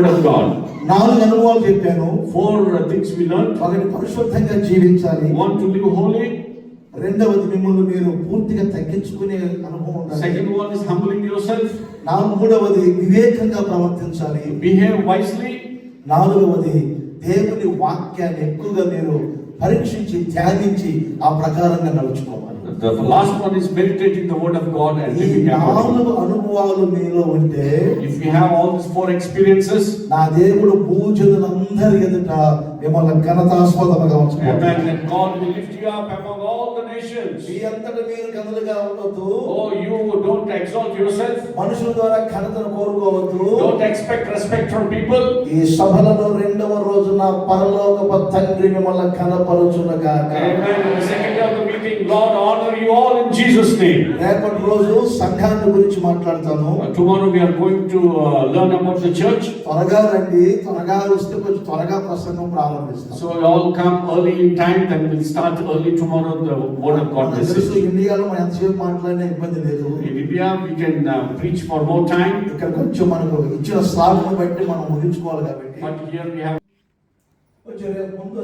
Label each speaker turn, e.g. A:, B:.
A: of God.
B: 4 అనుభవాలు చెప్పాను.
A: 4 things we learned.
B: ఒకటి పరిశుద్ధంగా జీవించాలి.
A: One, to live holy.
B: రెండవది మిమ్మల్ని మీరు పూర్తిగా తగ్గించుకునే అనుభవం ఉండాలి.
A: Second one is humbling yourself.
B: మూడవది వివేకంగా ప్రవర్తించాలి.
A: Behave wisely.
B: నాలుగవది దేవుని వాక్యాన్ని ఎక్కువగా మీరు పరీక్షించి ధ్యానించి ఆ ప్రకారంగా నడుచుకోవాలి.
A: The last one is meditating the word of God and living accordingly.
B: 4 అనుభవాలు మీలో ఉంటే,
A: if you have all these 4 experiences,
B: నా దేవుడు భూజనులందరి ఎదుట మిమ్మల్ని ఘనతాస్పదముగా ఉంచుతాడు.
A: and God will lift you up among all the nations.
B: మీ అంతటా మీరు ఘనులుగా ఉండొద్దు.
A: Oh, you don't exalt yourself.
B: మనుషుల ద్వారా ఘనతను కోరుకోవద్దు.
A: Don't expect respect from people.
B: ఈ సభలలో 2వ రోజున పరలోకపు తండ్రి మిమ్మల్ని ఘనపరచునుగాక.
A: Amen. The second day of the meeting, Lord honor you all in Jesus' name.
B: రేపటి రోజు సంఘాన్ని గురించి మాట్లాడతాను.
A: Tomorrow we are going to learn about the church.
B: త్వరగా రండి, త్వరగా వస్తే కొంచెం త్వరగా ప్రసంగం ప్రారంభిస్తాం.
A: So we all come early in time, then we'll start early tomorrow the word of God message.
B: ఇండియాలో మనం ఎంతసేపు మాట్లాడినా ఇబ్బంది లేదు.
A: In India we can preach for more time.
B: ఇక్కడ కొంచెం మనకు ఇచ్చిన స్లాబ్ను బట్టి మనం ముగించుకోవాలి కాబట్టి.
A: But here we have
B: కొంచెం రేపు ముందు